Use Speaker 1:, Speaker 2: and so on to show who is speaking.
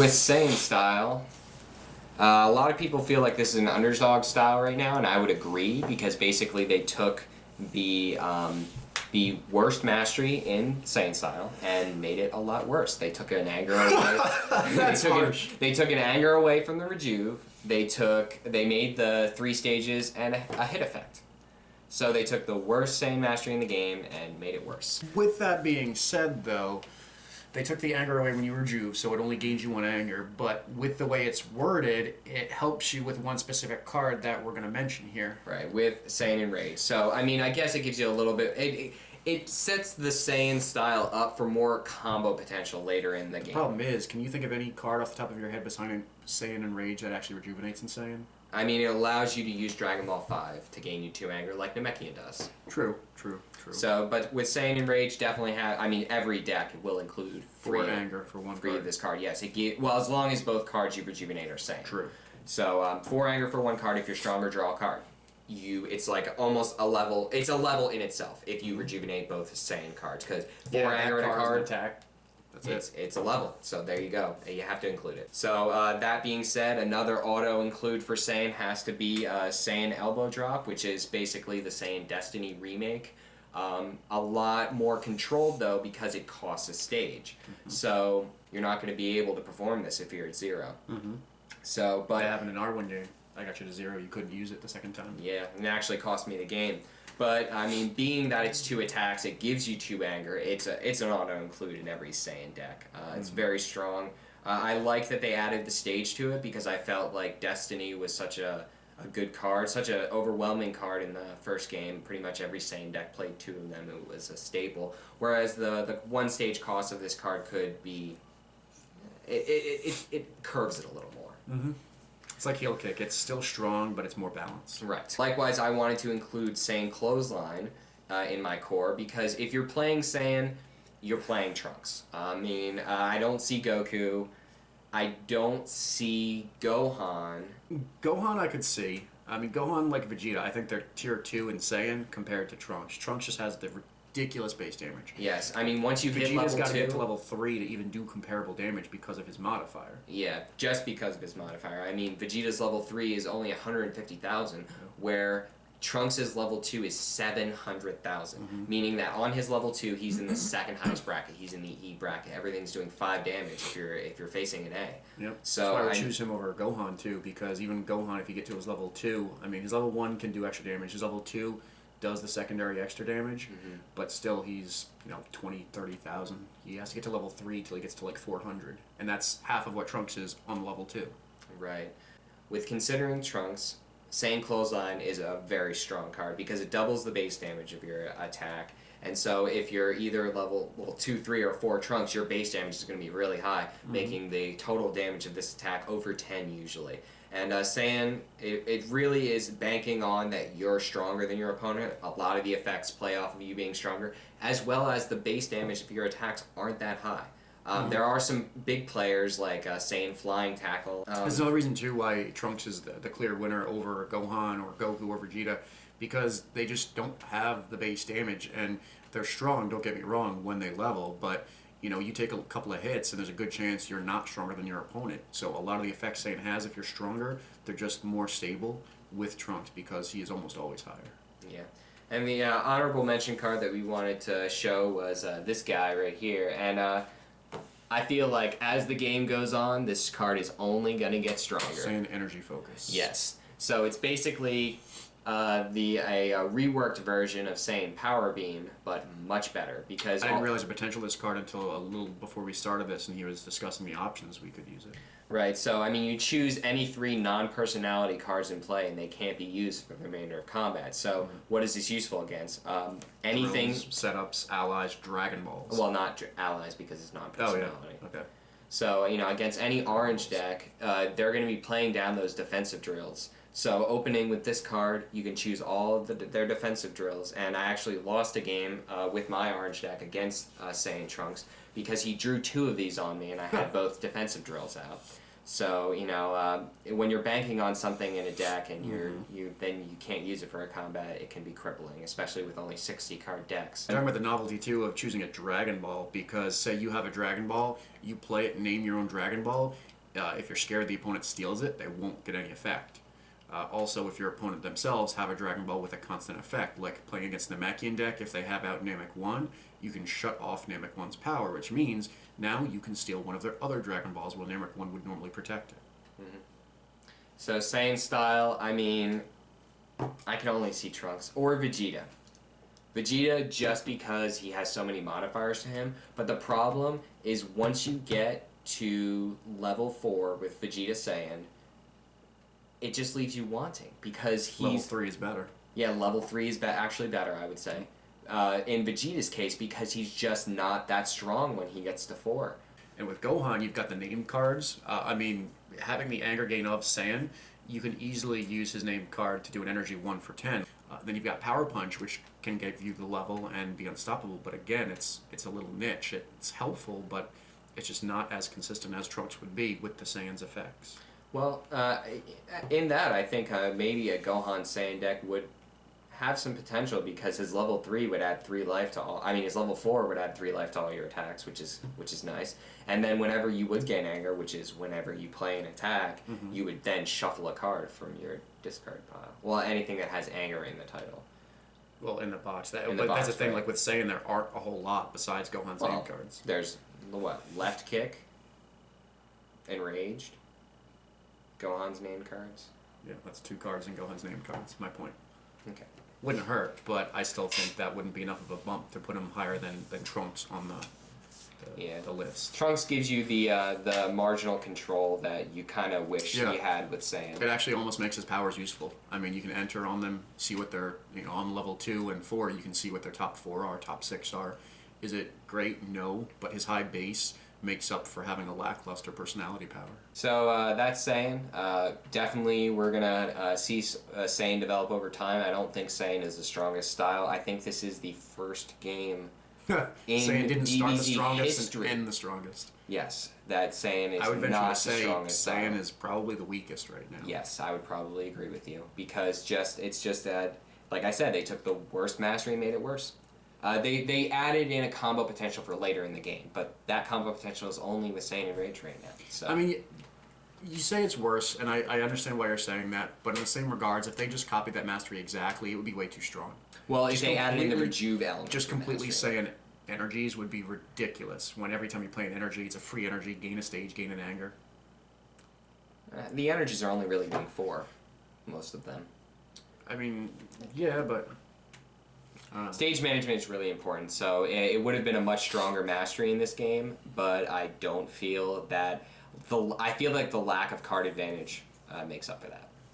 Speaker 1: With Saiyan style, a lot of people feel like this is an underdog style right now, and I would agree because basically they took the worst mastery in Saiyan style and made it a lot worse. They took an anger away.
Speaker 2: That's harsh.
Speaker 1: They took an anger away from the rejuve. They made the 3 stages and a hit effect. So they took the worst Saiyan mastery in the game and made it worse.
Speaker 2: With that being said, though, they took the anger away when you rejuve, so it only gains you 1 anger. But with the way it's worded, it helps you with one specific card that we're going to mention here.
Speaker 1: Right, with Saiyan and Rage. So, I mean, I guess it gives you a little bit... It sets the Saiyan style up for more combo potential later in the game.
Speaker 2: The problem is, can you think of any card off the top of your head besides Saiyan and Rage that actually rejuvenates in Saiyan?
Speaker 1: I mean, it allows you to use Dragon Ball 5 to gain you 2 anger like Namekian does.
Speaker 2: True.
Speaker 1: So, but with Saiyan and Rage, definitely every deck will include
Speaker 2: 4 anger for 1
Speaker 1: free
Speaker 2: card.
Speaker 1: of this card. Yes, as long as both cards you rejuvenate are Saiyan.
Speaker 2: True.
Speaker 1: So, 4 anger for 1 card. If you're stronger, draw a card. It's like almost a level. It's a level in itself if you rejuvenate both Saiyan cards, because 4 anger in a card.
Speaker 2: Attack.
Speaker 1: It's a level, so there you go. You have to include it. So that being said, another auto include for Saiyan has to be Saiyan Elbow Drop, which is basically the Saiyan Destiny remake. A lot more controlled though because it costs a stage. Mm-hmm. So you're not going to be able to perform this if you're at 0.
Speaker 2: Mm-hmm.
Speaker 1: So, but
Speaker 2: that happened in R1 game. I got you to 0. You couldn't use it the second time.
Speaker 1: Yeah, and it actually cost me the game. But, I mean, being that it's 2 attacks, it gives you 2 anger. It's an auto-include in every Saiyan deck. It's very strong. I like that they added the stage to it because I felt like Destiny was such a good card, such an overwhelming card in the first game. Pretty much every Saiyan deck played 2 of them. It was a staple. Whereas the 1 stage cost of this card could be... It curves it a little more.
Speaker 2: Mm-hmm. It's like Heel Kick. It's still strong, but it's more balanced.
Speaker 1: Right. Likewise, I wanted to include Saiyan Clothesline in my core because if you're playing Saiyan, you're playing Trunks. I mean, I don't see Goku. I don't see Gohan.
Speaker 2: Gohan I could see. I mean, Gohan like Vegeta, I think they're tier 2 in Saiyan compared to Trunks. Trunks just has the ridiculous base damage.
Speaker 1: Yes, I mean, once you hit
Speaker 2: Vegeta's
Speaker 1: level 2...
Speaker 2: got to get to level 3 to even do comparable damage because of his modifier.
Speaker 1: Yeah, just because of his modifier. I mean, Vegeta's level 3 is only 150,000, where Trunks' level 2 is 700,000, meaning that on his level 2, he's in the second highest bracket. He's in the E bracket. Everything's doing 5 damage if you're facing an A.
Speaker 2: Yep.
Speaker 1: So
Speaker 2: that's why I would choose him over Gohan, too, because even Gohan, if you get to his level 2, I mean, his level 1 can do extra damage. His level 2 does the secondary extra damage, but still he's, 20, 30,000. He has to get to level 3 till he gets to like 400, and that's half of what Trunks is on level 2.
Speaker 1: Right. With considering Trunks, Saiyan Clothesline is a very strong card because it doubles the base damage of your attack, and so if you're either level 2, 3, or 4 Trunks, your base damage is going to be really high, making the total damage of this attack over 10 usually. And Saiyan, it really is banking on that you're stronger than your opponent. A lot of the effects play off of you being stronger, as well as the base damage if your attacks aren't that high. There are some big players like Saiyan Flying Tackle.
Speaker 2: There's another reason, too, why Trunks is the clear winner over Gohan or Goku or Vegeta, because they just don't have the base damage, and they're strong, don't get me wrong, when they level, but... you take a couple of hits, and there's a good chance you're not stronger than your opponent. So a lot of the effects Saiyan has, if you're stronger, they're just more stable with Trunks because he is almost always higher.
Speaker 1: Yeah. And the honorable mention card that we wanted to show was this guy right here. And I feel like as the game goes on, this card is only going to get stronger.
Speaker 2: Saiyan Energy Focus.
Speaker 1: Yes. So it's basically... a reworked version of Saiyan Power Beam, but much better because
Speaker 2: I didn't realize the potential of this card until a little before we started this, and he was discussing the options we could use it.
Speaker 1: Right. So I mean, you choose any 3 non-personality cards in play, and they can't be used for the remainder of combat. So what is this useful against? Anything.
Speaker 2: Drills, setups, allies, Dragon Balls.
Speaker 1: Well, not allies because it's non-personality.
Speaker 2: Oh yeah. Okay.
Speaker 1: So against any orange deck, they're going to be playing down those defensive drills. So opening with this card, you can choose all of their defensive drills, and I actually lost a game with my orange deck against Saiyan Trunks because he drew 2 of these on me, and I had both defensive drills out. So when you're banking on something in a deck and then you can't use it for a combat, it can be crippling, especially with only 60 card decks.
Speaker 2: I'm talking about the novelty too of choosing a Dragon Ball, because say you have a Dragon Ball, you play it, name your own Dragon Ball. If you're scared the opponent steals it, they won't get any effect. Also, if your opponent themselves have a Dragon Ball with a constant effect, like playing against Namekian deck, if they have out Namek 1, you can shut off Namek 1's power, which means now you can steal one of their other Dragon Balls while Namek 1 would normally protect it.
Speaker 1: Mm-hmm. So Saiyan style, I mean, I can only see Trunks or Vegeta. Vegeta just because he has so many modifiers to him, but the problem is once you get to level 4 with Vegeta Saiyan, it just leaves you wanting because he's...
Speaker 2: Level 3 is better.
Speaker 1: Yeah, level 3 is actually better, I would say. In Vegeta's case, because he's just not that strong when he gets to 4.
Speaker 2: And with Gohan, you've got the name cards. I mean, having the anger gain of Saiyan, you can easily use his name card to do an energy 1 for 10. Then you've got Power Punch, which can give you the level and be unstoppable. But again, it's a little niche. It's helpful, but it's just not as consistent as Trunks would be with the Saiyan's effects.
Speaker 1: Well, in that, I think maybe a Gohan Saiyan deck would have some potential because his level 3 would add 3 life to all. I mean, his level 4 would add 3 life to all your attacks, which is nice. And then whenever you would gain anger, which is whenever you play an attack, you would then shuffle a card from your discard pile. Well, anything that has anger in the title.
Speaker 2: Well, in the box. That's the thing.
Speaker 1: Right.
Speaker 2: Like with Saiyan, there aren't a whole lot besides Gohan's name cards.
Speaker 1: There's what? Left kick, enraged. Gohan's name cards.
Speaker 2: Yeah, that's 2 cards in Gohan's name cards. My point.
Speaker 1: Okay.
Speaker 2: Wouldn't hurt, but I still think that wouldn't be enough of a bump to put him higher than Trunks on the list.
Speaker 1: Trunks gives you the marginal control that you kind of wish you had with Saiyan.
Speaker 2: It actually almost makes his powers useful. I mean, you can enter on them, see what they're, on level 2 and 4, you can see what their top 4 are, top 6 are. Is it great? No, but his high base makes up for having a lackluster personality power.
Speaker 1: So that's Saiyan. Definitely we're going to see Saiyan develop over time. I don't think Saiyan is the strongest style. I think this is the first game in
Speaker 2: Saiyan didn't start the
Speaker 1: DBZ
Speaker 2: strongest
Speaker 1: history.
Speaker 2: and end the strongest.
Speaker 1: Yes, that Saiyan is
Speaker 2: I would venture
Speaker 1: not
Speaker 2: to say
Speaker 1: the strongest
Speaker 2: Saiyan
Speaker 1: style.
Speaker 2: is probably the weakest right now.
Speaker 1: Yes, I would probably agree with you because it's just that, like I said, they took the worst mastery and made it worse. They added in a combo potential for later in the game, but that combo potential is only with Saiyan and Rage right now. So.
Speaker 2: I mean, you say it's worse, and I understand why you're saying that, but in the same regards, if they just copied that mastery exactly, it would be way too strong.
Speaker 1: Well, if they added in the Rejuve element.
Speaker 2: Just completely Saiyan energies would be ridiculous, when every time you play an energy, it's a free energy, gain a stage, gain an anger.
Speaker 1: The energies are only really doing 4, most of them.
Speaker 2: I mean, yeah, but...
Speaker 1: Stage management is really important, so it would have been a much stronger mastery in this game, but I don't feel that... I feel like the lack of card advantage makes up for that.